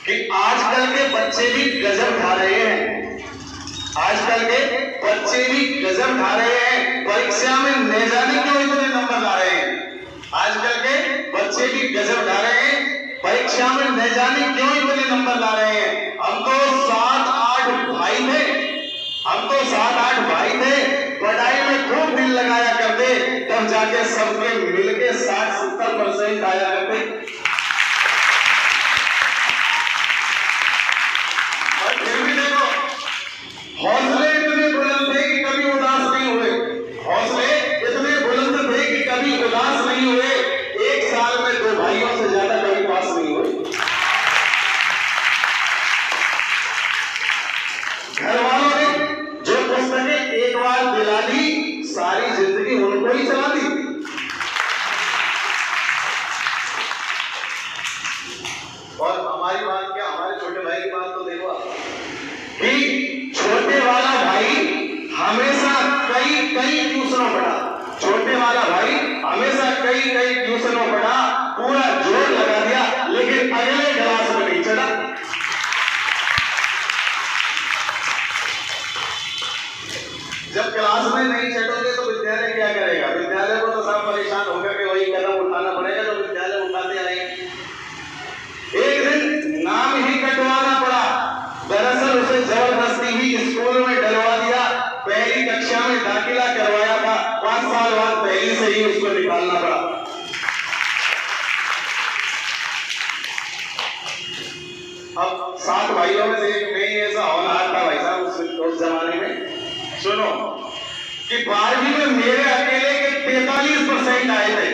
कि आजकल के बच्चे भी गजब खा रहे हैं। आजकल के बच्चे भी गजब खा रहे हैं, परीक्षा में न जाने क्यों इतने नंबर ला रहे हैं। आजकल के बच्चे भी गजब खा रहे हैं, परीक्षा में न जाने क्यों इतने नंबर ला रहे हैं। हम तो 7-8 भाई थे, पढ़ाई में खूब दिल लगाया करते, तब जाके सबके मिलके 60-70% आया करते। और फिर भी देखो, हौसले इतने बुलंद थे कि कभी उदास नहीं हुए। हौसले इतने बुलंद थे कि कभी उदास नहीं हुए। एक साल में 2 भाइयों से ज्यादा कभी पास नहीं हुए। घर वालों ने जो पुस्तकें एक बार दिला दी, सारी जिंदगी उनको ही चला दी। और हमारी बात क्या, हमारे छोटे भाई की बात तो देखो आप, कि छोटे वाला भाई हमेशा कई ट्यूशनों पढ़ा। छोटे वाला भाई हमेशा कई ट्यूशनों पढ़ा, पूरा जोर लगा दिया, लेकिन अगले क्लास में नहीं चढ़ा। जब क्लास में नहीं चढ़ोगे तो विद्यालय क्या करेगा? विद्यालय को तो सब परेशान होकर के वही कदम उठाना पड़ेगा जो विद्यालय उठाते आएंगे। एक दिन नाम ही कटवाना पड़ा। दरअसल उसे जबरदस्ती ही स्कूल में डलवा दिया। पहली कक्षा में दाखिला करवाया था, 5 साल बाद पहली से ही उसको निकालना पड़ा। अब 7 भाइयों में से एक में ही ऐसा होनहार था भाई साहब उस जमाने में। सुनो कि 12वीं में मेरे अकेले के 43% आए थे।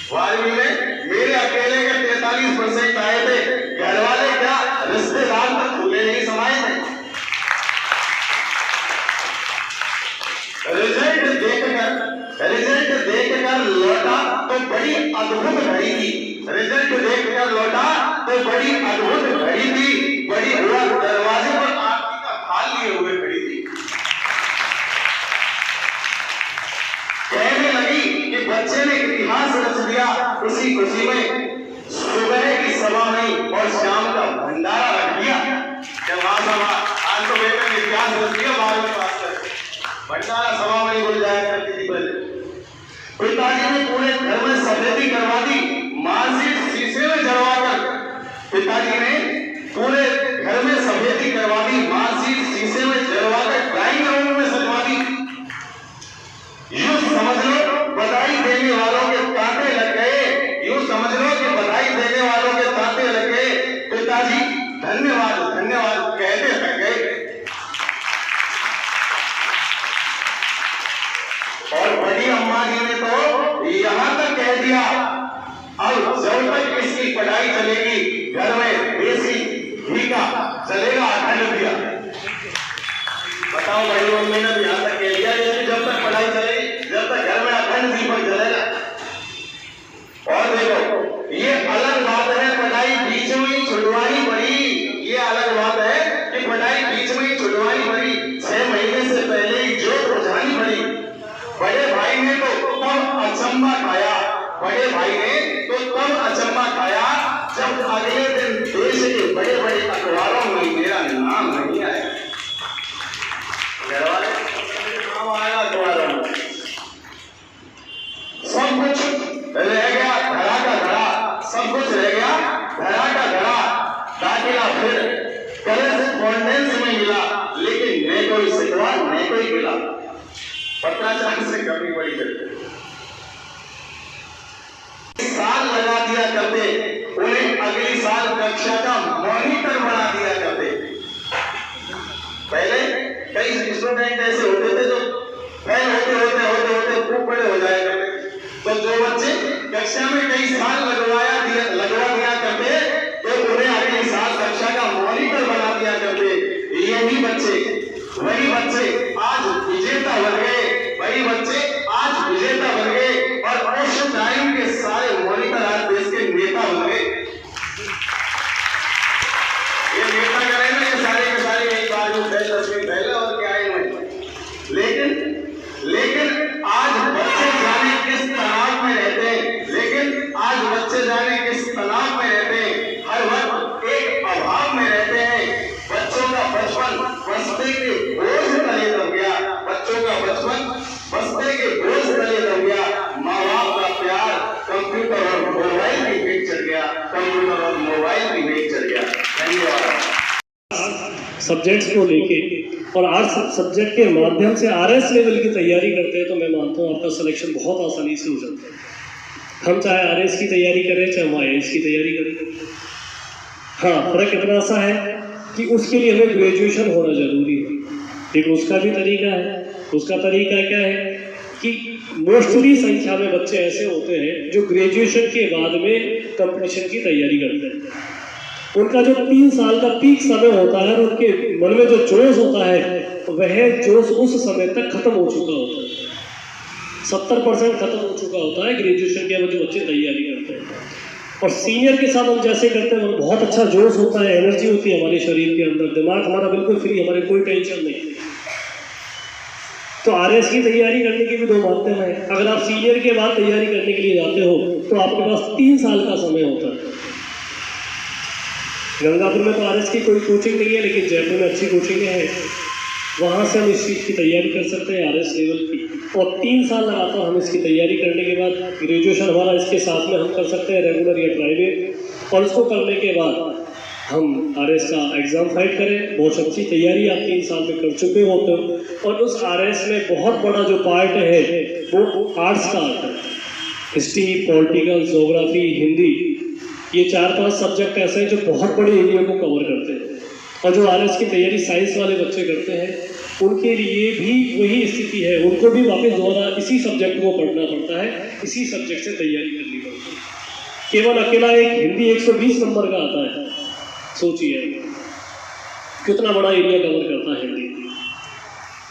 12वीं में मेरे अकेले के 43% आए थे। घर वाले क्या, रिश्तेदार तक खुले नहीं समाये थे। रिजल्ट देखकर लौटा तो बड़ी अद्भुत घड़ी थी। रिजल्ट देखकर लौटा तो बड़ी अद्भुत घड़ी थी। बड़ी हुआ दरवाजे पर आरती का थाल लिए हुए खड़ी थी। कहने लगी कि बच्चे ने इतिहास रच दिया। उसी खुशी में सुबह की सभा में और शाम का भंडारा रख दिया। आज तो बेटे ने इतिहास रच दिया, 12वीं पास कर भंडारा सभा में ही बोल जाया करती थी पहले। पिताजी ने पूरे घर में सफेदी करवा दी, मार्कशीट शीशे में जलवाकर। पिताजी ने पूरे घर में सफेदी करवा दी, मार्कशीट शीशे में जलवाकर ड्राइंग रूम में सजवा दी। यूं समझ लो बधाई देने वालों के तांते लग गए। यूं समझ लो कि बधाई देने वालों के तांते लग गए। पिताजी धन्यवाद कहते थक गए। और बड़ी अम्मा जी ने तो यहां तक कह दिया, अब जब तक इसकी पढ़ाई चलेगी घर में देसी घी का चलेगा, अखंड दिया। बताओ बड़ी मम्मी ने यहां तक कह दिया, जब तक पढ़ाई चलेगी, जब तक घर में अखंड दीपक जलेगा। और देखो ये अलग बात है, पढ़ाई बीच में ही छुड़वानी पड़ी। ये अलग बात है कि पढ़ाई बीच में ही छुड़वानी पड़ी। 6 महीने से पहले ही जोत बुझानी पड़ी। बड़े भाई ने तो तब अचंबा खाया। बड़े भाई ने तो तब अचंबा खाया जब अगले दिन देश के बड़े बड़े अखबारों में मेरा नाम नहीं आया। घर वाले नाम आया अखबारों में, सब कुछ रह गया धरा का धरा। सब कुछ रह गया धरा का धरा। दाखिला फिर करेस्पॉन्डेंस में मिला, लेकिन न कोई शिकवा न कोई गिला। पत्राचार से कमी पड़ी करते, साल लगा दिया करते, उन्हें अगली साल कक्षा का मॉनिटर बना दिया करते। पहले कई स्टूडेंट ऐसे होते थे जो फेल होते खूब बड़े हो जाया करते। तो जो बच्चे कक्षा में कई साल लगवा दिया करते, तो उन्हें अगली साल कक्षा का मॉनिटर बना दिया करते। वही बच्चे आज विजेता बन गए। वही बच्चे आज विजेता बन गए और उस टाइम के सारे मॉनिटर आज देश के नेता बन गए। ये नेता करें ना, ये सारे के सारे एक बार जो 10 मिनट पहले और क्या है। लेकिन आज बच्चे जाने किस तनाव में रहते हैं। लेकिन आज बच्चे जाने कंप्यूटर और मोबाइल भी नहीं चल गया। धन्यवाद। सब्जेक्ट्स को लेके और आर्ट्स सब्जेक्ट के माध्यम से आरएस लेवल की तैयारी करते हैं तो मैं मानता हूँ आपका सिलेक्शन बहुत आसानी से हो जाता है। हम चाहे आरएस की तैयारी करें चाहे हम आईएएस की तैयारी करें, हाँ फर्क इतना सा है कि उसके लिए हमें ग्रेजुएशन होना जरूरी है, लेकिन उसका भी तरीका है। उसका तरीका क्या है कि मोस्टली संख्या में बच्चे ऐसे होते हैं जो ग्रेजुएशन के बाद में कंपटीशन की तैयारी करते हैं। उनका जो 3 साल का पीक समय होता है, उनके मन में जो जोश होता है वह जोश उस समय तक खत्म हो चुका होता है, 70% खत्म हो चुका होता है ग्रेजुएशन के बाद जो बच्चे तैयारी करते हैं। और सीनियर के साथ हम जैसे करते हैं बहुत अच्छा जोश होता है, एनर्जी होती है हमारे शरीर के अंदर, दिमाग हमारा बिल्कुल फ्री, हमारे कोई टेंशन नहीं। तो आरएस की तैयारी करने की भी 2 बातें हैं। अगर आप सीनियर के बाद तैयारी करने के लिए जाते हो तो आपके पास 3 साल का समय होता है। गंगापुर में तो आरएस की कोई कोचिंग नहीं है, लेकिन जयपुर में अच्छी कोचिंग है, वहाँ से हम इस चीज़ की तैयारी कर सकते हैं आरएस लेवल की। और 3 साल लगातार हम इसकी तैयारी करने के बाद ग्रेजुएशन हमारा इसके साथ में हम कर सकते हैं, रेगुलर या प्राइवेट। और इसको करने के बाद हम आरएस का एग्ज़ाम फाइट करें। बहुत अच्छी तैयारी आप 3 साल में कर चुके होते हो। और उस आरएस में बहुत बड़ा जो पार्ट है वो आर्ट्स का आता है, हिस्ट्री, पॉलिटिकल, ज्योग्राफी, हिंदी, ये 4-5 सब्जेक्ट ऐसे हैं जो बहुत बड़े एरिया को कवर करते हैं। और जो आरएस की तैयारी साइंस वाले बच्चे करते हैं उनके लिए भी वही स्थिति है, उनको भी वापस दोबारा इसी सब्जेक्ट को पढ़ना पड़ता है, इसी सब्जेक्ट से तैयारी करनी पड़ती है। केवल अकेला एक हिंदी 120 नंबर का आता है, सोचिए कितना बड़ा एरिया कवर करता है हिंदी।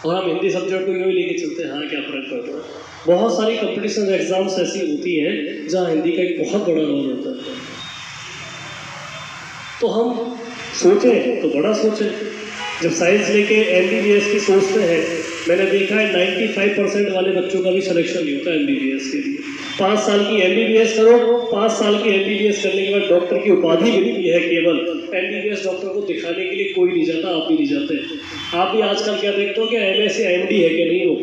और हम हिंदी सब्जेक्ट को यूँ ही लेके चलते हैं, हाँ क्या फर्क पड़ता है। बहुत सारी कंपटीशन एग्जाम्स ऐसी होती हैं जहाँ हिंदी का एक बहुत बड़ा रोल होता है। तो हम सोचें तो बड़ा सोचें। जब साइंस लेके एमबीबीएस की सोचते हैं, मैंने देखा है 95% वाले बच्चों का भी सिलेक्शन नहीं होता एमबीबीएस के लिए। 5 साल की एमबीबीएस करो, 5 साल की एमबीबीएस करने के बाद डॉक्टर की उपाधि मिलती है। केवल एमबीबीएस डॉक्टर को दिखाने के लिए कोई नहीं जाता, आप भी नहीं जाते। आप भी आजकल क्या देखते हो कि एमएस या एमडी है कि नहीं हो,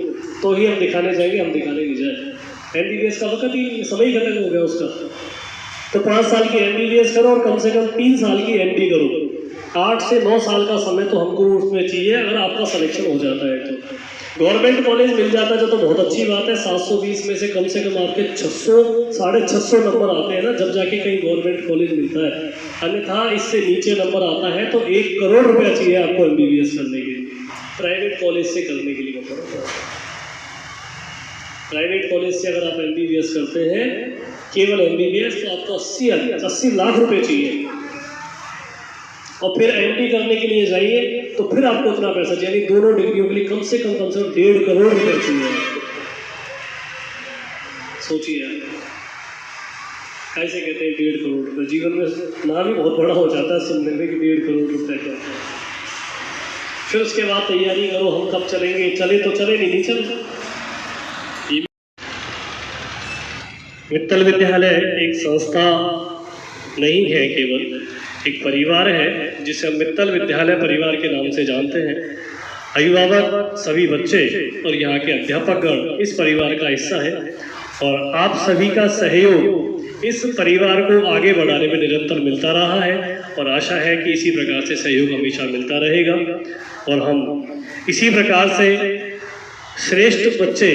तो ही हम दिखाने जाएंगे, हम दिखाने नहीं जाए। एमबीबीएस का वक्त ही समय ही खत्म हो गया उसका। तो 5 साल की एमबीबीएस करो और कम से कम 3 साल की एमडी करो। 8 से 9 साल का समय तो हमको उसमें चाहिए। अगर आपका सिलेक्शन हो जाता है तो गवर्नमेंट कॉलेज मिल जाता है तो बहुत अच्छी बात है। 720 में से कम आपके 600 650 नंबर आते हैं ना, जब जाके कहीं गवर्नमेंट कॉलेज मिलता है। अन्यथा इससे नीचे नंबर आता है तो 1 करोड़ रुपया चाहिए आपको एमबीबीएस करने के लिए, प्राइवेट कॉलेज से करने के लिए। प्राइवेट कॉलेज से अगर आप एमबीबीएस करते हैं, केवल एमबीबीएस, तो आपको 80 लाख रुपए चाहिए। और फिर एमडी करने के लिए जाइए तो फिर आपको उतना पैसा चाहिए, यानी दोनों डिग्रियों के लिए कम से कम 1.5 करोड़ रुपए चाहिए। सोचिए कैसे कहते हैं 1.5 करोड़ रुपए, जीवन में नाम ही बहुत बड़ा हो जाता है सुनने में कि 1.5 करोड़ रुपए का। फिर उसके बाद तैयारी करो, हम कब चलेंगे, चले तो चले, नहीं चलते। मित्तल विद्यालय एक संस्था नहीं है, केवल एक परिवार है जिसे हम मित्तल विद्यालय परिवार के नाम से जानते हैं। अभिभावक, सभी बच्चे और यहाँ के अध्यापकगण इस परिवार का हिस्सा है और आप सभी का सहयोग इस परिवार को आगे बढ़ाने में निरंतर मिलता रहा है और आशा है कि इसी प्रकार से सहयोग हमेशा मिलता रहेगा। और हम इसी प्रकार से श्रेष्ठ बच्चे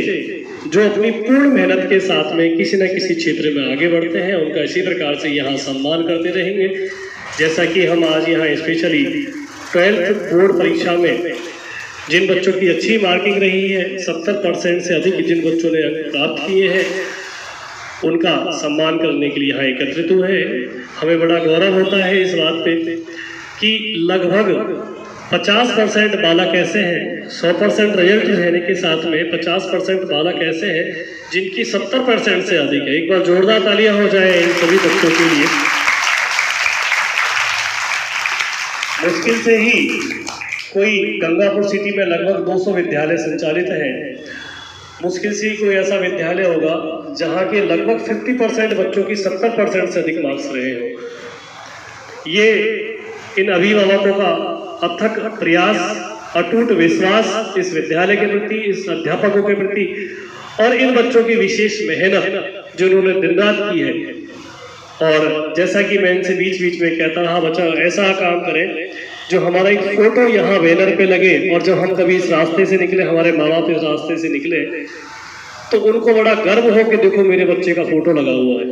जो अपनी पूर्ण मेहनत के साथ में किसी न किसी क्षेत्र में आगे बढ़ते हैं, उनका इसी प्रकार से यहाँ सम्मान करते रहेंगे। जैसा कि हम आज यहाँ स्पेशली 12th बोर्ड परीक्षा में जिन बच्चों की अच्छी मार्किंग रही है, 70% से अधिक जिन बच्चों ने प्राप्त किए हैं, उनका सम्मान करने के लिए यहाँ एकत्रित हुए हैं। हमें बड़ा गौरव होता है इस बात पे कि लगभग 50% बालक ऐसे हैं, 100% रिजल्ट रहने के साथ में 50% बालक ऐसे हैं जिनकी 70% से अधिक है। एक बार जोरदार तालियां हो जाए इन सभी बच्चों के लिए। मुश्किल से ही कोई गंगापुर सिटी में लगभग 200 विद्यालय संचालित हैं। मुश्किल से ही कोई ऐसा विद्यालय होगा जहाँ के लगभग 50% बच्चों की 70% से अधिक मार्क्स रहे हो। ये इन अभिभावकों का अथक प्रयास, अटूट विश्वास इस विद्यालय के प्रति, इस अध्यापकों के प्रति और इन बच्चों की विशेष मेहनत जो उन्होंने दिन रात की है, और जैसा कि मैं इनसे बीच बीच में कहता रहा, बच्चा ऐसा काम करें जो हमारा एक फोटो यहाँ बैनर पे लगे, और जब हम कभी इस रास्ते से निकले, हमारे माँ बाप इस रास्ते से निकले, तो उनको बड़ा गर्व हो कि देखो मेरे बच्चे का फोटो लगा हुआ है।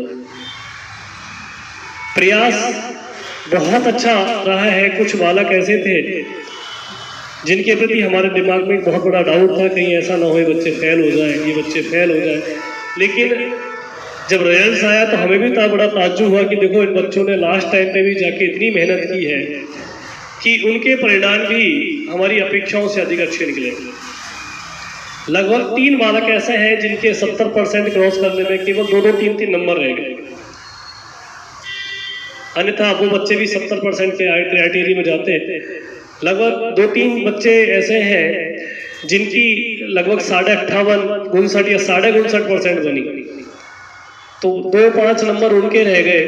प्रयास बहुत अच्छा रहा है। कुछ बालक ऐसे थे जिनके प्रति हमारे दिमाग में बहुत बड़ा डाउट था, कहीं ऐसा ना हो ये बच्चे फेल हो जाए, ये बच्चे फेल हो जाए। लेकिन जब रिजल्ट आया तो हमें भी बड़ा ताज्जुब हुआ कि देखो इन बच्चों ने लास्ट टाइम पे भी जाके इतनी मेहनत की है कि उनके परिणाम भी हमारी अपेक्षाओं से अधिक अच्छे निकले। लगभग 3 बालक ऐसे हैं जिनके 70% क्रॉस करने में केवल 2-2, 3-3 नंबर रह गए, अन्यथा वो बच्चे भी 70% के क्राइटेरिया में जाते हैं। लगभग 2-3 बच्चे ऐसे हैं जिनकी लगभग 58.59 या 59.5% बनी, तो 2-5 नंबर उनके रह गए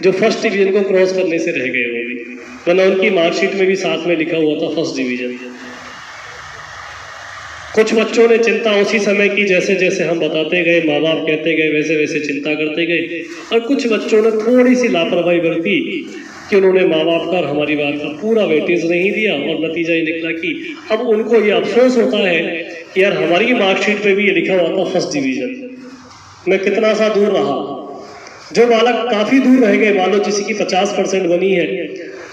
जो फर्स्ट डिवीजन को क्रॉस करने से रह गए। वो भी वरना उनकी मार्कशीट में भी साथ में लिखा हुआ था फर्स्ट डिवीजन। कुछ बच्चों ने चिंता उसी समय की जैसे जैसे हम बताते गए, माँ बाप कहते गए, वैसे वैसे चिंता करते गए। और कुछ बच्चों ने थोड़ी सी लापरवाही बरती कि उन्होंने माँ बाप का और हमारी बात का पूरा वेटेज नहीं दिया, और नतीजा ये निकला कि अब उनको ये अफसोस होता है कि यार हमारी मार्कशीट पे भी ये लिखा हुआ था फर्स्ट डिवीजन, मैं कितना सा दूर रहा। जो बालक काफ़ी दूर रह गए, मान लो किसी की 50% बनी है,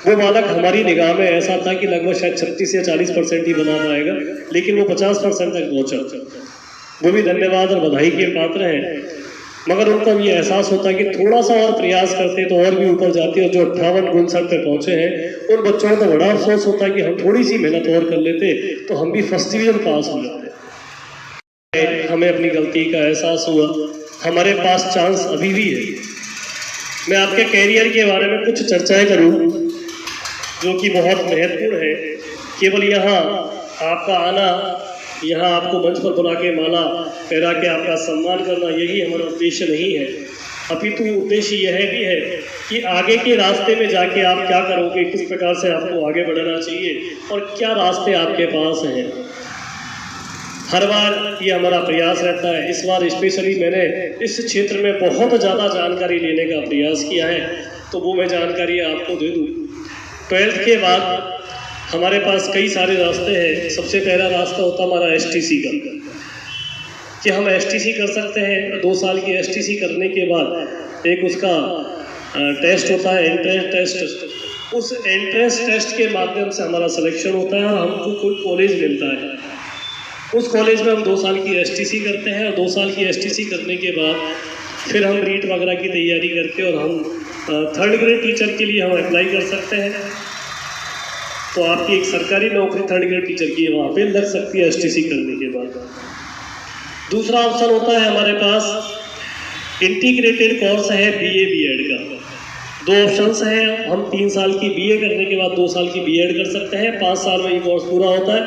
वो बालक हमारी निगाह में ऐसा था कि लगभग शायद 36 या 40% ही बना पाएगा, लेकिन वो 50% तक पहुँचा। वो भी धन्यवाद और बधाई के पात्र हैं, मगर उनको ये एहसास होता है कि थोड़ा सा और प्रयास करते तो और भी ऊपर जाते। और जो 58-59 पे पहुँचे हैं, उन बच्चों को तो बड़ा अफसोस होता है कि हम थोड़ी सी मेहनत और कर लेते तो हम भी फर्स्ट डिवीजन पास हो जाते। हमें अपनी गलती का एहसास हुआ, हमारे पास चांस अभी भी है। मैं आपके कैरियर के बारे में कुछ चर्चाएं करूं जो कि बहुत महत्वपूर्ण है। केवल यहाँ आपका आना, यहाँ आपको मंच पर बुला के माला पहरा के आपका सम्मान करना, यही हमारा उद्देश्य नहीं है। अपितु उद्देश्य यह भी है कि आगे के रास्ते में जाके आप क्या करोगे, किस प्रकार से आपको आगे बढ़ना चाहिए और क्या रास्ते आपके पास हैं। हर बार ये हमारा प्रयास रहता है। इस बार स्पेशली मैंने इस क्षेत्र में बहुत ज़्यादा जानकारी लेने का प्रयास किया है, तो वो मैं जानकारी आपको दे दूँ। 12th के बाद हमारे पास कई सारे रास्ते हैं। सबसे पहला रास्ता होता हमारा STC का, कि हम STC कर सकते हैं। 2 साल की STC करने के बाद एक उसका टेस्ट होता है, एंट्रेंस टेस्ट। उस एंट्रेंस टेस्ट के माध्यम से हमारा सिलेक्शन होता है और हमको कोई कॉलेज मिलता है। उस कॉलेज में हम 2 साल की STC करते हैं, और 2 साल की STC करने के बाद फिर हम रीट वगैरह की तैयारी करके और हम 3rd ग्रेड टीचर के लिए हम अप्लाई कर सकते हैं। तो आपकी एक सरकारी नौकरी 3rd ग्रेड टीचर की वहाँ पे लग सकती है STC करने के बाद। दूसरा ऑप्शन होता है हमारे पास इंटीग्रेटेड कोर्स है BA B.Ed का। 2 ऑप्शंस हैं। हम 3 साल की BA करने के बाद 2 साल की B.Ed कर सकते हैं, 5 साल में ये कोर्स पूरा होता है।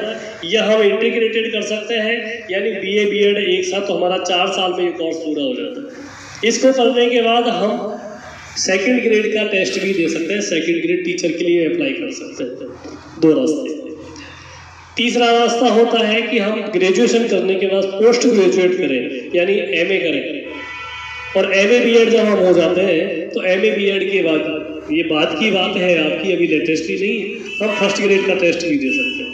या हम इंटीग्रेटेड कर सकते हैं, यानी BA B.Ed एक साथ, तो हमारा 4 साल में ये कोर्स पूरा हो जाता है। इसको करने के बाद हम 2nd ग्रेड का टेस्ट भी दे सकते हैं, 2nd ग्रेड टीचर के लिए अप्लाई कर सकते हैं। 2 रास्ते। तीसरा रास्ता होता है कि हम ग्रेजुएशन करने के बाद पोस्ट ग्रेजुएट करें, यानी MA करें। और MA B.Ed जब हम हो जाते हैं तो MA B.Ed के बाद, ये बात की बात है आपकी, अभी लेटेस्टली नहीं है, हम 1st ग्रेड का टेस्ट भी दे सकते हैं।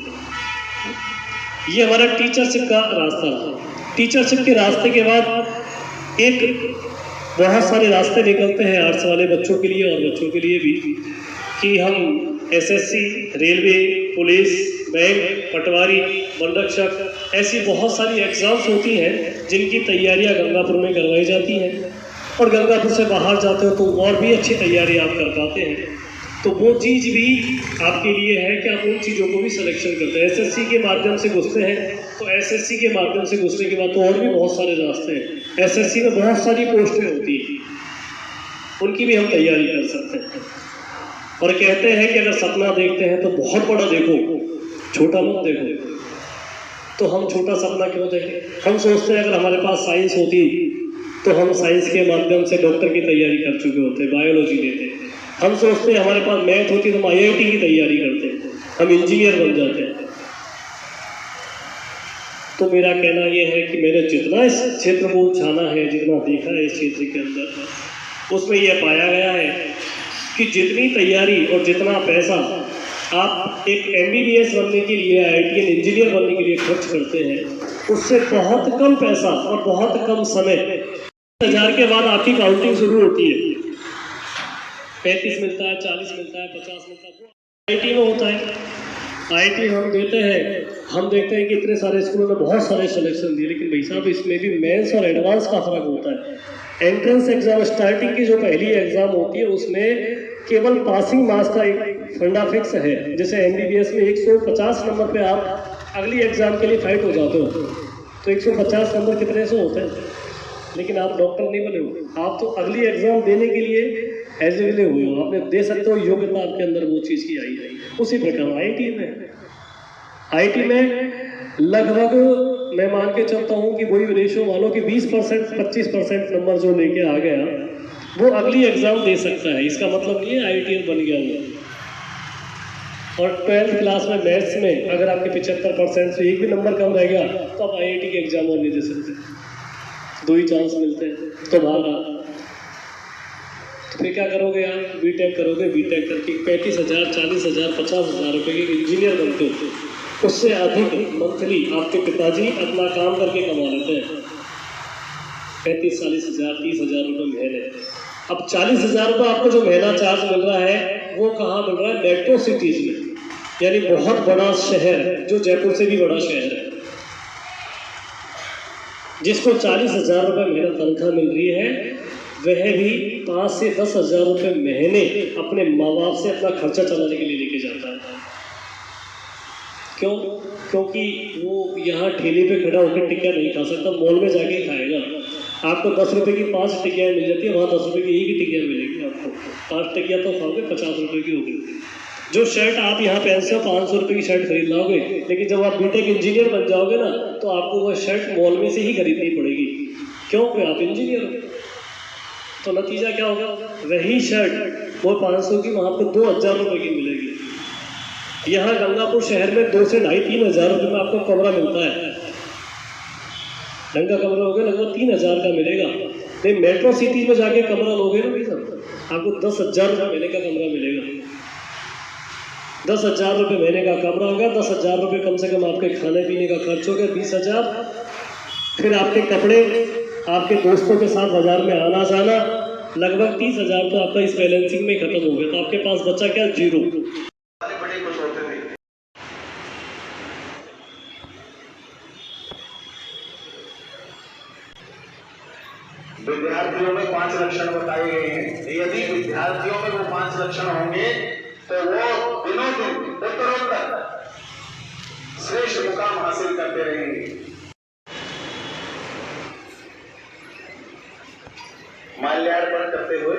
ये हमारा टीचरशिप का रास्ता रहा। टीचरशिप के रास्ते के बाद एक बहुत सारे रास्ते निकलते हैं आर्ट्स वाले बच्चों के लिए और बच्चों के लिए भी, कि हम SSC, रेलवे, पुलिस, बैंक, पटवारी, वनरक्षक, ऐसी बहुत सारी एग्ज़ाम्स होती हैं जिनकी तैयारियां गंगापुर में करवाई जाती हैं। और गंगापुर से बाहर जाते हो तो और भी अच्छी तैयारी आप कर पाते हैं। तो वो चीज़ भी आपके लिए है कि आप उन चीज़ों को भी सिलेक्शन करते हैं। SSC के माध्यम से घुसते हैं तो SSC के माध्यम से घुसने के बाद तो और भी बहुत सारे रास्ते हैं। SSC में बहुत सारी पोस्टें होती हैं, उनकी भी हम तैयारी कर सकते हैं। और कहते हैं कि अगर सपना देखते हैं तो बहुत बड़ा देखो, छोटा मत देखो। तो हम छोटा सपना क्यों देखें? हम सोचते हैं अगर हमारे पास साइंस होती तो हम साइंस के माध्यम से डॉक्टर की तैयारी कर चुके होते, बायोलॉजी लेते। हम सोचते हैं हमारे पास मैथ होती तो हम IIT की तैयारी करते, हम इंजीनियर बन जाते हैं। तो मेरा कहना यह है कि मैंने जितना इस क्षेत्र को जाना है, जितना देखा है इस क्षेत्र के अंदर, उसमें यह पाया गया है कि जितनी तैयारी और जितना पैसा आप एक MBBS बनने के लिए, IITian इंजीनियर बनने के लिए खर्च करते हैं, उससे बहुत कम पैसा और बहुत कम समय, 1000 के बाद आपकी काउंटिंग शुरू होती है। 35 मिलता है, 40 मिलता है, 50 मिलता है, IIT में होता है। IIT हम देते हैं, हम देखते हैं कि इतने सारे स्कूलों में बहुत सारे सिलेक्शन दिए, लेकिन भाई साहब इसमें भी मेंस और एडवांस का फर्क होता है। एंट्रेंस एग्जाम, स्टार्टिंग की जो पहली एग्जाम होती है उसमें केवल पासिंग मार्क्स का एक फंडा फिक्स है। जैसे MBBS में 150 नंबर पे आप अगली एग्जाम के लिए फाइट हो जाते हो, तो 150 नंबर कितने से होते हैं, लेकिन आप डॉक्टर नहीं बने हो, आप तो अगली एग्जाम देने के लिए एलिजिबल हुए हो, आपने दे सकते हो, योग्यता आपके अंदर वो चीज़ की आई है। उसी प्रकार IIT में लगभग मैं मान के चलता हूँ कि वही रेशो मानो कि 20% 25% नंबर जो लेके आ गया वो अगली एग्जाम दे सकता है। इसका मतलब नहीं है IITian बन गया वो। और 12th क्लास में मैथ्स में अगर आपके 75% से एक भी नंबर कम रह गया तो आप IIT की एग्जाम और नहीं दे सकते, 2 ही चांस मिलते हैं, तो भाग। तो फिर क्या करोगे आप? BTech करोगे, BTech करके 35,000 40,000 50,000 रुपये के इंजीनियर बनते हो, उससे अधिक मंथली आपके पिताजी अपना काम करके कमा लेते हैं 35-40,000 30,000 रुपये महीने। अब 40,000 रुपये आपको जो महीना चार्ज मिल रहा है वो कहाँ मिल रहा है? मेट्रो सिटीज में, यानी बहुत बड़ा शहर जो जयपुर से भी बड़ा शहर है, जिसको 40,000 रुपये महीना तनख्वाह मिल रही है, वह भी 5 से 10,000 रुपये महीने अपने माँ बाप से अपना खर्चा चलाने के लिए लेके जाता है। क्यों? क्योंकि वो यहाँ ठेले पे खड़ा होकर टिक्कियाँ नहीं खा सकता, मॉल में जाके खाएगा। आपको 10 रुपये की 5 टिक्कियाँ मिल जाती है, वहाँ 10 रुपये की एक ही टिक्कियाँ मिलेगी आपको। 5 टिक्कियाँ तो खाओगे, 50 रुपये की होगी। जो शर्ट आप यहाँ पहनते हो 500 रुपये की शर्ट खरीद लाओगे, लेकिन जब आप BTech इंजीनियर बन जाओगे ना तो आपको वह शर्ट मॉल में से ही खरीदनी पड़ेगी। क्यों? कि आप इंजीनियर हो। तो नतीजा क्या होगा? वही शर्ट वो 500 की वहाँ पर 2,000 रुपये की मिलेगी। यहाँ गंगापुर शहर में 2 से 2,500 3,000 रुपये में आपको कमरा मिलता है। ढंग का कमरा होगा लगभग 3,000 का मिलेगा। लेकिन मेट्रो सिटी में जाके कमरा लोगे ना भाई साहब, आपको 10,000 रुपये महीने का कमरा मिलेगा। 10,000 रुपये महीने का कमरा होगा, 10,000 रुपये कम से कम आपके खाने पीने का खर्च हो गया, 20,000। फिर आपके कपड़े, आपके दोस्तों के साथ बाजार में आना जाना, लगभग 30,000 तो आपका इस बैलेंसिंग में खत्म हो गया। तो आपके पास बचा क्या? 0। बड़े खुश होते थे। विद्यार्थियों में 5 लक्षण बताए गए हैं। यदि विद्यार्थियों में वो 5 लक्षण होंगे तो वो दिनों दिन उत्तरोत्तर श्रेष्ठ मुकाम हासिल करते रहेंगे। माल्यार्पण करते हुए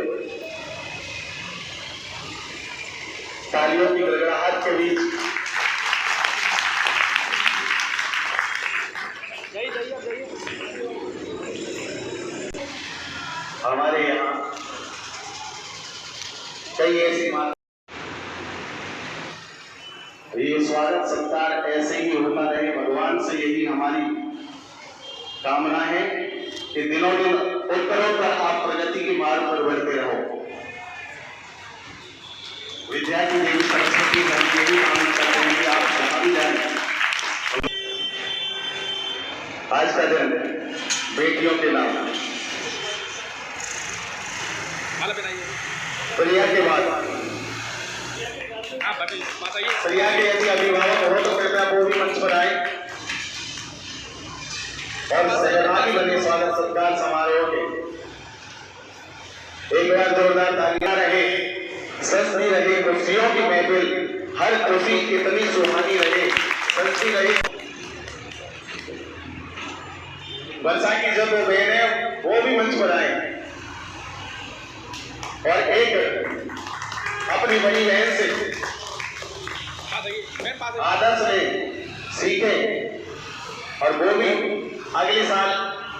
तालियों की गड़गड़ाहट के बीच हमारे यहाँ कई ऐसी बात, ये स्वागत सत्कार ऐसे ही होता रहे। भगवान से यही हमारी कामना है कि दिनों दिन उत्तरोत्तर आप प्रगति के मार्ग पर बढ़ते रहो। विद्या की देवी सरस्वती हम यही कामना करते हैं कि आप जहाँ भी जाए। आज का दिन बेटियों के नाम प्रिया के बाद प्रिया के यदि अभिभावक हो तो कृपया वो भी मंच पर आए और सहभागी बने स्वागत सत्कार समारोह के। एक बार जोरदार तालियां रहे, सजती रहे खुशियों की महफिल, हर खुशी कितनी सुहानी रहे, सजती रहे। वर्षा की जो 2 बहन है वो भी मंच पर आए और एक अपनी बड़ी बहन से आदर्श ले सीखे और वो भी अगले साल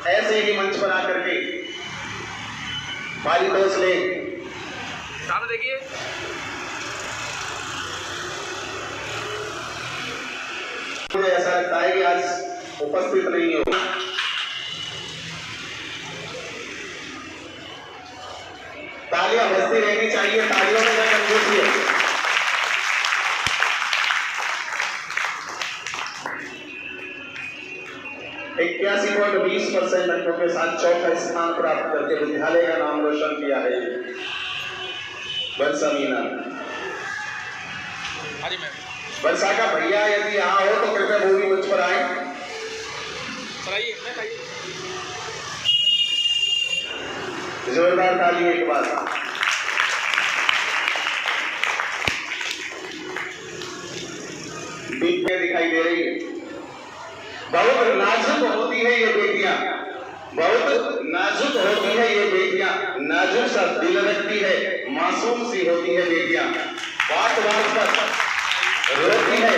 ऐसे ही मंच पर आकर के पारितोष ले। देखिए मुझे ऐसा लगता है कि आज उपस्थित नहीं हो। तालियां बजती रहनी चाहिए, तालियों में कोई कंजूसी है। 81.20% अंकों के साथ चौथा स्थान प्राप्त करके विद्यालय का नाम रोशन किया है बरसा मीना। बरसा का भैया यदि यहाँ हो तो कृपया वो भी मुझ पर आए। जोरदार ताली एक बार। बीच में दिखाई दे रही है। बहुत नाजुक होती है ये बेटियां, बहुत नाजुक होती है ये बेटियां, नाजुक सा दिल रखती है, मासूम सी होती है बेटियां, बात बात पर रोती है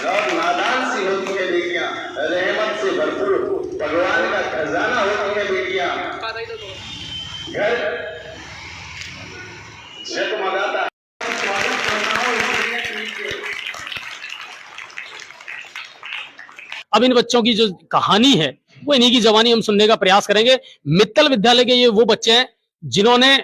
और नादान सी होती है बेटियां, रहमत से भरपूर भगवान का खजाना होती है बेटियां। घर जगमगाता है। अब इन बच्चों की जो कहानी है वो इन्हीं की जवानी हम सुनने का प्रयास करेंगे। मित्तल विद्यालय के ये वो बच्चे हैं जिन्होंने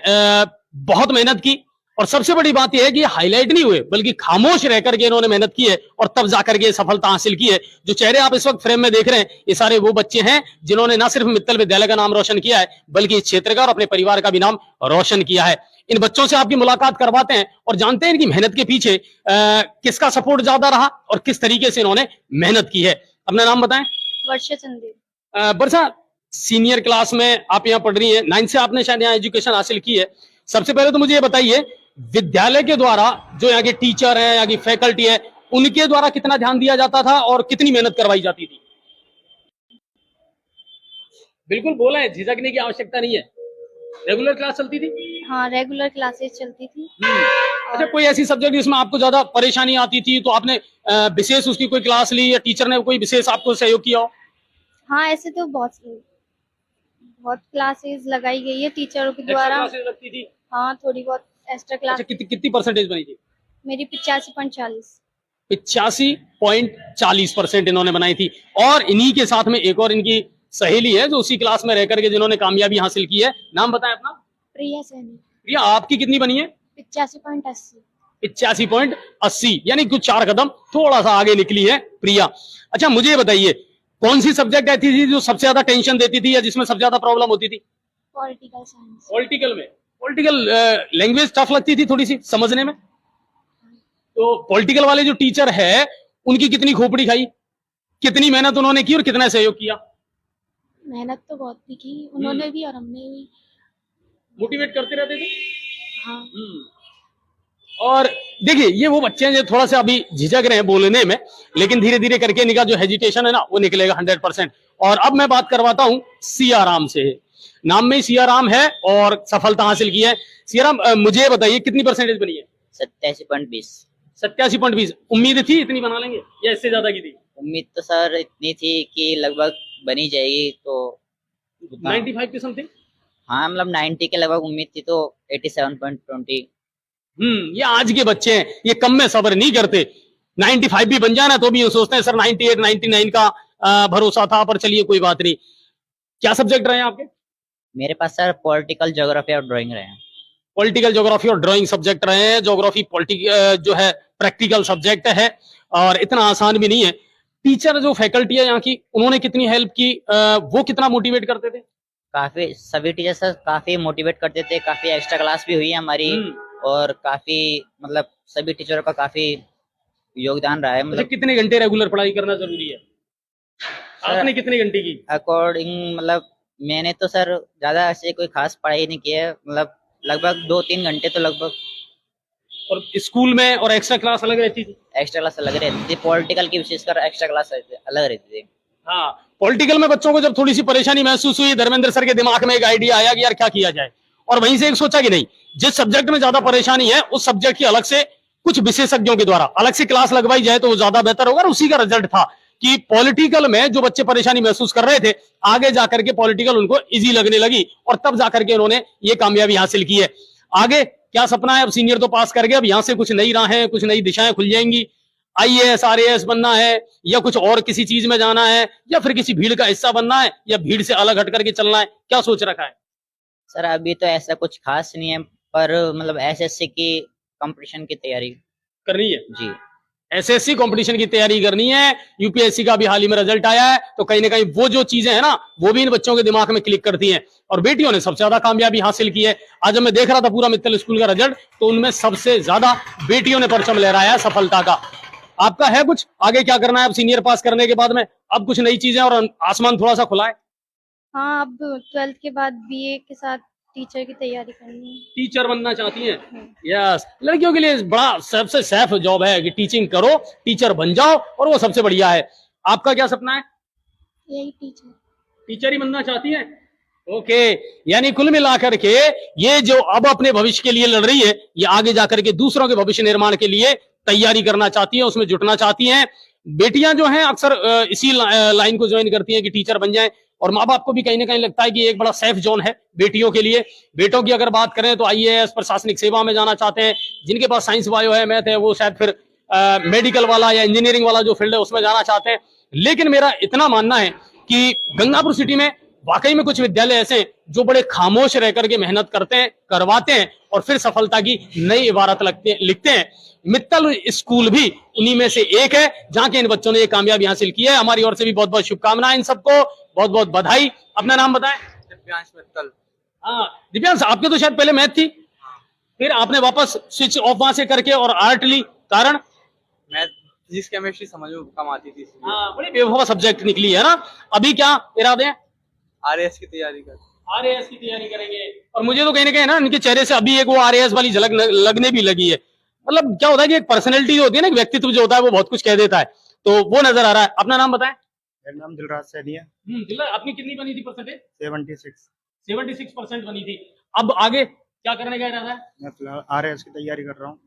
बहुत मेहनत की, और सबसे बड़ी बात यह है कि हाईलाइट नहीं हुए बल्कि खामोश रह करके इन्होंने मेहनत की है और तब जाकर के सफलता हासिल की है। जो चेहरे आप इस वक्त फ्रेम में देख रहे हैं ये सारे वो बच्चे हैं जिन्होंने न सिर्फ मित्तल विद्यालय का नाम रोशन किया है बल्कि इस क्षेत्र का और अपने परिवार का भी नाम रोशन किया है। इन बच्चों से आपकी मुलाकात करवाते हैं और जानते हैं इनकी मेहनत के पीछे किसका सपोर्ट ज्यादा रहा और किस तरीके से इन्होंने मेहनत की है। अपना नाम बताएं। वर्षा चंदेल। वर्षा, सीनियर क्लास में आप यहाँ पढ़ रही हैं, 9 से आपने शायद यहाँ एजुकेशन हासिल की है। सबसे पहले तो मुझे ये बताइए विद्यालय के द्वारा जो यहाँ के टीचर हैं, यहाँ की फैकल्टी है, उनके द्वारा कितना ध्यान दिया जाता था और कितनी मेहनत करवाई जाती थी? बिल्कुल बोला है, झिझकने की आवश्यकता नहीं है। रेगुलर क्लास चलती थी? हाँ, रेगुलर क्लासेस चलती थी। अच्छा, कोई ऐसी सब्जेक्ट जिसमें आपको ज्यादा परेशानी आती थी तो आपने विशेष उसकी कोई क्लास ली या टीचर ने कोई विशेष आपको सहयोग किया हो? हाँ, ऐसे तो बहुत क्लासेस लगाई गई है टीचरों के द्वारा। क्लासेस लगती थी? हाँ, थोड़ी बहुत एक्स्ट्रा क्लास। अच्छा, कितनी परसेंटेज बनी थी? मेरी 85.40। 85.40% इन्होंने बनाई थी। और इन्हीं के साथ में एक और इनकी सहेली है जो उसी क्लास में रह करके जिन्होंने कामयाबी हासिल की है। नाम बताएं अपना। प्रिया सैनी। प्रिया, आपकी कितनी बनी है? 85.80। 85.80, यानी कुछ 4 कदम थोड़ा सा आगे निकली है प्रिया। अच्छा, मुझे ये बताइए कौन सी सब्जेक्ट ऐसी थी जो सबसे ज्यादा टेंशन देती थी या जिसमें सबसे ज्यादा प्रॉब्लम होती थी? Political science. Political language tough लगती थी थोड़ी सी समझने में। तो पॉलिटिकल वाले जो टीचर है उनकी कितनी खोपड़ी खाई, कितनी मेहनत उन्होंने की और कितना सहयोग किया? मेहनत तो बहुत भी की उन्होंने भी और हमने भी। मोटिवेट करते रहते थे। हाँ। और देखिए ये वो बच्चे हैं जो थोड़ा सा अभी झिझक रहे हैं बोलने में, लेकिन धीरे धीरे करके इनका जो हेजिटेशन है ना वो निकलेगा 100%। और अब मैं बात करवाता हूं सियाराम से। नाम में सियाराम है और सफलता हासिल की है। सियाराम, मुझे बताइए कितनी परसेंटेज बनी है? 87.20। 87.20। उम्मीद थी इतनी बना लेंगे या इससे ज्यादा की थी? उम्मीद तो सर इतनी थी कि लगभग बनी जाएगी, तो 95 की समथिंग। हाँ, मतलब 90 के लगभग उम्मीद थी, तो 87.20। ये आज के बच्चे हैं, ये कम में सब्र नहीं करते। 95 भी बन जाना तो भी ये सोचते हैं सर 98 99 का भरोसा था, पर चलिए कोई बात नहीं। क्या सब्जेक्ट रहे हैं आपके? मेरे पास सर पॉलिटिकल, ज्योग्राफी और ड्राइंग रहे हैं। पॉलिटिकल, ज्योग्राफी और ड्राइंग सब्जेक्ट रहे हैं। ज्योग्राफी जो है प्रैक्टिकल सब्जेक्ट है और इतना आसान भी नहीं है। टीचर जो फैकल्टी है यहाँ की उन्होंने कितनी हेल्प की, वो कितना मोटिवेट करते थे? काफी सभी टीचर सर काफी मोटिवेट करते थे, काफी एक्स्ट्रा क्लास भी हुई है हमारी, और काफी मतलब सभी टीचरों का काफी योगदान रहा है। मतलब कितने घंटे रेगुलर पढ़ाई करना जरूरी है? आपने कितने घंटे की? अकॉर्डिंग मतलब मैंने तो सर ज्यादा ऐसे कोई खास पढ़ाई नहीं की है, मतलब लगभग 2-3 घंटे तो लगभग। और स्कूल में और एक्स्ट्रा क्लास अलग रहती थी? एक्स्ट्रा क्लास अलग रहती थी, पॉलिटिकल की विशेषकर एक्स्ट्रा क्लास अलग रहती थी। हाँ, पॉलिटिकल में बच्चों को जब थोड़ी सी परेशानी महसूस हुई, धर्मेंद्र सर के दिमाग में एक आइडिया आया कि यार क्या किया जाए, और वहीं से एक सोचा कि नहीं, जिस सब्जेक्ट में ज्यादा परेशानी है उस सब्जेक्ट की अलग से कुछ विशेषज्ञों के द्वारा अलग से क्लास लगवाई जाए तो वो ज्यादा बेहतर होगा। और उसी का रिजल्ट था कि पॉलिटिकल में जो बच्चे परेशानी महसूस कर रहे थे आगे जाकर के पॉलिटिकल उनको इजी लगने लगी और तब जाकर के उन्होंने ये कामयाबी हासिल की है। आगे क्या सपना है? अब सीनियर तो पास कर गए, अब यहां से कुछ नई राहें, कुछ नई दिशाएं खुल जाएंगी। IAS RAS बनना है या कुछ और किसी चीज में जाना है या फिर किसी भीड़ का हिस्सा बनना है या भीड़ से अलग हट करके चलना है, क्या सोच रखा है? सर अभी तो ऐसा कुछ खास नहीं है, पर मतलब एसएससी की कंपटीशन की तैयारी करनी है, जी। एसएससी कंपटीशन की तैयारी करनी है। यूपीएससी का भी हाल ही में रिजल्ट आया है, तो कहीं ना कहीं वो जो चीजें हैं ना, वो भी इन बच्चों के दिमाग में क्लिक करती हैं। और बेटियों ने सबसे ज्यादा कामयाबी हासिल की है। आज जब मैं देख रहा था पूरा मित्तल स्कूल का रिजल्ट, तो उनमें सबसे ज्यादा बेटियों ने परचम लहराया है सफलता का। आपका है कुछ आगे क्या करना है अब सीनियर पास करने के बाद में? अब कुछ नई चीजें और आसमान थोड़ा सा खुला है। हाँ, अब 12th के बाद बीए के साथ टीचर की तैयारी करनी है। टीचर बनना चाहती हैं? यस, लड़कियों के लिए बड़ा सबसे सेफ जॉब है कि टीचिंग करो, टीचर बन जाओ, और वो सबसे बढ़िया है। आपका क्या सपना है? यही टीचर। टीचर ही बनना चाहती हैं? ओके, यानी कुल मिलाकर के ये जो अब अपने भविष्य के लिए लड़ रही है, ये आगे जाकर के दूसरों के भविष्य निर्माण के लिए तैयारी करना चाहती हैं, उसमें जुटना चाहती हैं। बेटियां जो हैं अक्सर इसी लाइन को ज्वाइन करती हैं कि टीचर बन जाएं, और माँ बाप को भी कहीं ना कहीं लगता है कि एक बड़ा सेफ जोन है बेटियों के लिए। बेटों की अगर बात करें तो आईएएस प्रशासनिक सेवा में जाना चाहते हैं, जिनके पास साइंस बायो है, मैथ है, वो शायद फिर मेडिकल वाला या इंजीनियरिंग वाला जो फील्ड है उसमें जाना चाहते हैं। लेकिन मेरा इतना मानना है कि गंगापुर सिटी में वाकई में कुछ विद्यालय ऐसे हैं जो बड़े खामोश रह करके मेहनत करते हैं, करवाते हैं, और फिर सफलता की नई इबारत लिखते हैं। मित्तल स्कूल भी उन्हीं में से एक है जहां के इन बच्चों ने ये कामयाबी हासिल की है। हमारी ओर से भी बहुत बहुत शुभकामनाएं इन सबको, बहुत बहुत बधाई। अपना नाम बताएं। दिव्यांश मित्तल। हाँ दिव्यांश, आपके तो शायद पहले मैथ थी, फिर आपने वापस स्विच ऑफ वहां से करके और आर्ट ली, कारण? मैथ फिजिक्स केमिस्ट्री समझ में कम आती थी इसलिए। हाँ, बड़ी बेवफा सब्जेक्ट निकली है ना। अभी क्या इरादे हैं? आरएएस की तैयारी कर। आरएएस की तैयारी करेंगे। और मुझे तो कहीं ना कहीं ना इनके चेहरे से अभी एक वो आरएएस वाली झलक लगने भी लगी है। मतलब क्या होता है कि एक पर्सनैलिटी जो होती है ना, एक व्यक्तित्व जो होता है, वो बहुत कुछ कह देता है, तो वो नजर आ रहा है। अपना नाम बताएं। मेरा नाम दिलराज सैनी है। दिलराज, अपनी कितनी बनी थी परसेंटेज? 76। 76% बनी थी। अब आगे क्या करने का इरादा है? मैं फिलहाल आरएएस की तैयारी कर रहा हूँ।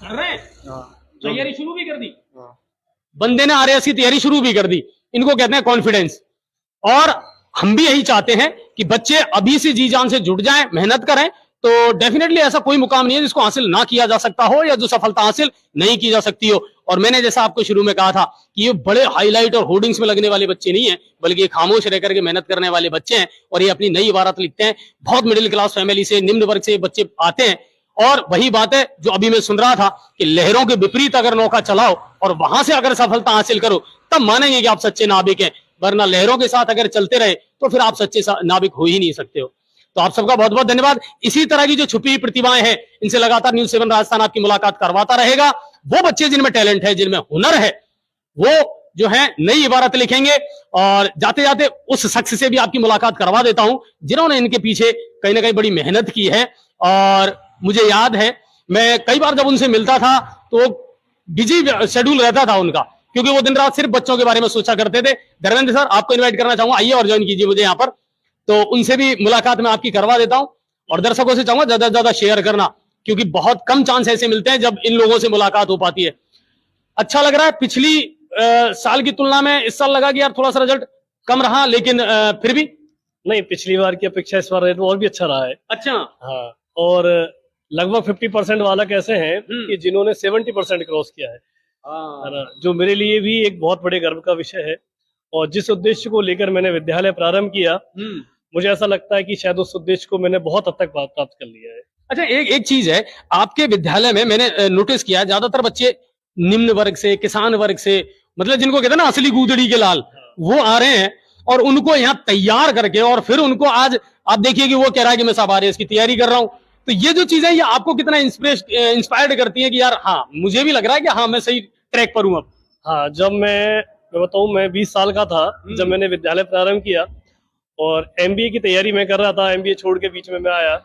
कर रहे हैं? तैयारी शुरू भी कर दी? हाँ। बंदे ने आरएएस की तैयारी शुरू भी कर दी। इनको कहते हैं कॉन्फिडेंस। और हम भी यही चाहते हैं कि बच्चे अभी से जी जान से जुट जाएं, मेहनत करें, तो डेफिनेटली ऐसा कोई मुकाम नहीं है जिसको हासिल ना किया जा सकता हो, या जो सफलता हासिल नहीं की जा सकती हो। और मैंने जैसा आपको शुरू में कहा था कि ये बड़े हाईलाइट और होर्डिंग्स में लगने वाले बच्चे नहीं है, बल्कि ये खामोश रह करके मेहनत करने वाले बच्चे हैं, और ये अपनी नई इबारत लिखते हैं। बहुत मिडिल क्लास फैमिली से, निम्न वर्ग से बच्चे आते हैं, और वही बात है जो अभी मैं सुन रहा था कि लहरों के विपरीत अगर नौका चलाओ और वहां से अगर सफलता हासिल करो, तब मानेंगे कि आप सच्चे नाविक हैं। वरना लहरों के साथ अगर चलते रहे तो फिर आप सच्चे नाविक हो ही नहीं सकते हो। तो आप सबका बहुत बहुत धन्यवाद। इसी तरह की जो छुपी प्रतिभाएं हैं, इनसे लगातार न्यूज़ 7 राजस्थान आपकी मुलाकात करवाता रहेगा। वो बच्चे जिनमें टैलेंट है, जिनमें हुनर है, वो जो है नई इबारत लिखेंगे। और जाते जाते उस शख्स से भी आपकी मुलाकात करवा देता हूं जिन्होंने इनके पीछे कहीं ना कहीं बड़ी मेहनत की है। और मुझे याद है, मैं कई बार जब उनसे मिलता था तो बिजी शेड्यूल रहता था उनका, क्योंकि वो दिन रात सिर्फ बच्चों के बारे में सोचा करते थे। धर्मेंद्र सर, आपको इनवाइट करना चाहूंगा, आइए और ज्वाइन कीजिए मुझे यहाँ पर। तो उनसे भी मुलाकात में आपकी करवा देता हूं। और दर्शकों से चाहूंगा ज्यादा से ज्यादा शेयर करना, क्योंकि बहुत कम चांस ऐसे मिलते हैं जब इन लोगों से मुलाकात हो पाती है। अच्छा लग रहा है। पिछली साल की तुलना में इस साल लगा कि यार थोड़ा सा रिजल्ट कम रहा, लेकिन फिर भी नहीं, पिछली बार की अपेक्षा इस बार और भी अच्छा रहा है। अच्छा। हाँ, और लगभग 50% वाला कैसे हैं कि जिन्होंने 70% क्रॉस किया है ना, जो मेरे लिए भी एक बहुत बड़े गर्व का विषय है। और जिस उद्देश्य को लेकर मैंने विद्यालय प्रारंभ किया, मुझे ऐसा लगता है कि शायद उस उद्देश्य को मैंने बहुत हद तक प्राप्त कर लिया है। अच्छा, एक चीज है, आपके विद्यालय में मैंने नोटिस किया ज्यादातर बच्चे निम्न वर्ग से, किसान वर्ग से, मतलब जिनको कहते हैं ना असली गूदड़ी के लाल, वो आ रहे हैं। और उनको यहाँ तैयार करके, और फिर उनको आज आप देखिए कि वो कह रहा है कि मैं सब आरएएस की तैयारी कर रहा हूँ। तो ये जो चीजें ये आपको कितना इंस्पायर्ड करती है कि यार हाँ, मुझे भी लग रहा है कि हाँ मैं सही ट्रैक पर हूँ अब। हाँ, जब मैं बताऊं, मैं 20 साल का था जब मैंने विद्यालय प्रारंभ किया, और एमबीए की तैयारी मैं कर रहा था। एमबीए छोड़ के बीच में मैं आया,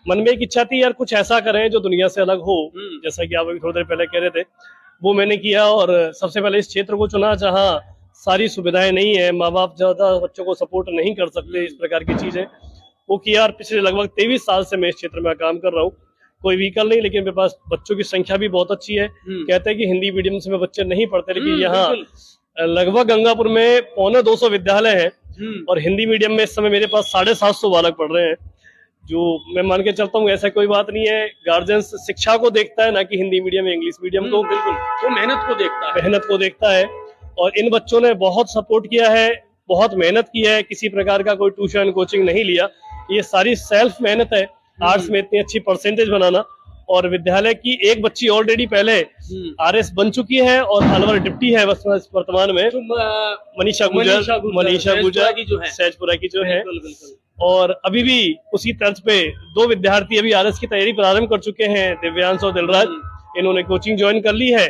मन में एक इच्छा थी यार कुछ ऐसा करें जो दुनिया से अलग हो, जैसा कि आप अभी थोड़ी देर पहले कह रहे थे। वो मैंने किया, और सबसे पहले इस क्षेत्र को चुना जहाँ सारी सुविधाएं नहीं है, माँ बाप ज्यादा बच्चों को सपोर्ट नहीं कर सकते, इस प्रकार की चीजें वो किया। और पिछले लगभग 23 साल से मैं इस क्षेत्र में काम कर रहा हूँ। कोई व्हीकल नहीं, लेकिन मेरे पास बच्चों की संख्या भी बहुत अच्छी है। कहते हैं कि हिंदी मीडियम से में बच्चे नहीं पढ़ते, लेकिन यहाँ लगभग गंगापुर में 250 विद्यालय है, और हिंदी मीडियम में इस समय मेरे पास 750 बालक पढ़ रहे हैं। जो मैं मान के चलता हूँ, ऐसा कोई बात नहीं है। गार्जियंस शिक्षा को देखता है, ना कि हिंदी मीडियम या इंग्लिश मीडियम को। बिल्कुल, वो मेहनत को देखता है। और इन बच्चों ने बहुत सपोर्ट किया है, बहुत मेहनत की है, किसी प्रकार का कोई ट्यूशन कोचिंग नहीं लिया। ये सारी सेल्फ मेहनत है। आर्ट्स में इतनी अच्छी परसेंटेज बनाना। और विद्यालय की एक बच्ची ऑलरेडी पहले आरएस बन चुकी है और अलवर डिप्टी है वर्तमान में, मनीषा गुजर की जो है, सहजपुरा की जो है। बिल्कुल, बिल्कुल। और अभी भी उसी तर्ज पे 2 विद्यार्थी अभी आरएस की तैयारी प्रारंभ कर चुके हैं, दिव्यांश और दिलराज। इन्होंने कोचिंग ज्वाइन कर ली है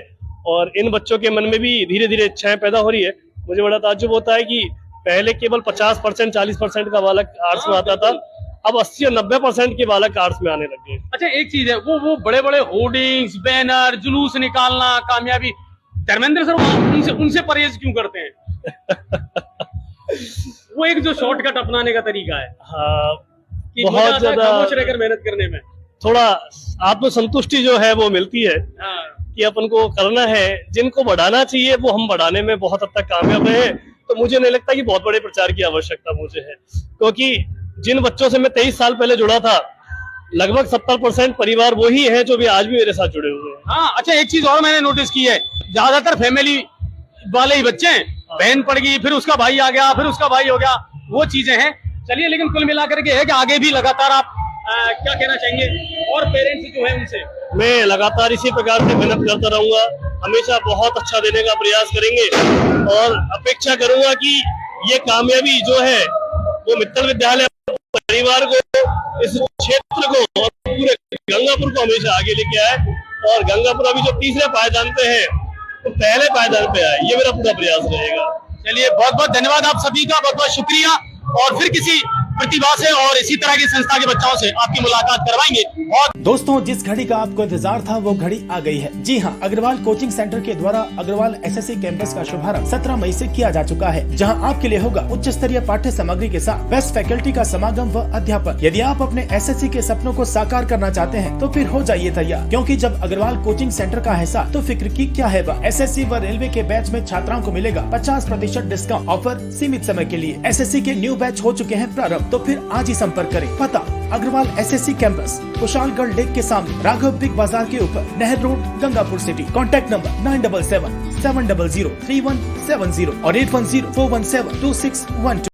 और इन बच्चों के मन में भी धीरे धीरे इच्छाएं पैदा हो रही है। मुझे बड़ा ताज्जुब होता है कि पहले केवल 50% 40% का बालक आर्ट्स में आता था, अब 80 और 90% के बालक आर्ट्स में आने लग गए। अच्छा, एक चीज है, वो बड़े बड़े होर्डिंग्स, बैनर, जुलूस निकालना, कामयाबी, धर्मेंद्र सर उनसे परहेज क्यों करते हैं? वो एक जो शॉर्टकट अपनाने का तरीका है, हाँ, कि बहुत ज्यादा खामोश रहकर मेहनत करने में थोड़ा आत्मसंतुष्टि जो है वो मिलती है हाँ। कि अपन को करना है, जिनको बढ़ाना चाहिए वो हम बढ़ाने में बहुत हद तक कामयाब रहे। तो मुझे नहीं लगता कि बहुत बड़े प्रचार की आवश्यकता मुझे है, क्योंकि जिन बच्चों से मैं 23 साल पहले जुड़ा था, लगभग 70% परिवार वही है जो भी आज भी मेरे साथ जुड़े हुए हैं। हाँ, अच्छा, एक चीज और मैंने नोटिस की है, ज्यादातर फैमिली वाले ही बच्चे हैं, बहन पड़ गई, फिर उसका भाई आ गया, फिर उसका भाई हो गया, वो चीजें हैं। चलिए, लेकिन कुल मिलाकर के है कि आगे भी लगातार आप क्या कहना चाहेंगे और पेरेंट्स जो है उनसे? मैं लगातार इसी प्रकार से मेहनत करता रहूंगा, हमेशा बहुत अच्छा देने का प्रयास करेंगे और अपेक्षा करूंगा कि ये कामयाबी जो है वो मित्तल विद्यालय परिवार को, इस क्षेत्र को और पूरे गंगापुर को हमेशा आगे लेके आए और गंगापुर अभी जो 3रे पायदान पे है तो पहले पायदान पे आए, ये मेरा पूरा प्रयास रहेगा। चलिए, बहुत बहुत धन्यवाद आप सभी का, बहुत बहुत शुक्रिया, और फिर किसी प्रतिभा से और इसी तरह की संस्था के बच्चों से आपकी मुलाकात करवाएंगे। और दोस्तों, जिस घड़ी का आपको इंतजार था वो घड़ी आ गई है। जी हाँ, अग्रवाल कोचिंग सेंटर के द्वारा अग्रवाल एसएससी कैंपस का शुभारंभ 17 मई से किया जा चुका है, जहां आपके लिए होगा उच्च स्तरीय पाठ्य सामग्री के साथ बेस्ट फैकल्टी का समागम व अध्यापन। यदि आप अपने एसएससी के सपनों को साकार करना चाहते हैं तो फिर हो जाइए तैयार, क्योंकि जब अग्रवाल कोचिंग सेंटर का है साथ तो फिक्र की क्या है बा। एसएससी व रेलवे के बैच में छात्राओं को मिलेगा 50% डिस्काउंट। ऑफर सीमित समय के लिए। एसएससी के न्यू बैच हो चुके हैं प्रारंभ, तो फिर आज ही संपर्क करें। पता Agarwal SSC campus, Kushalgarh lake के सामने, राघव बिग बाजार के ऊपर, नहर road, Gangapur city. Contact number 977-700-3170 और 810-417-2612।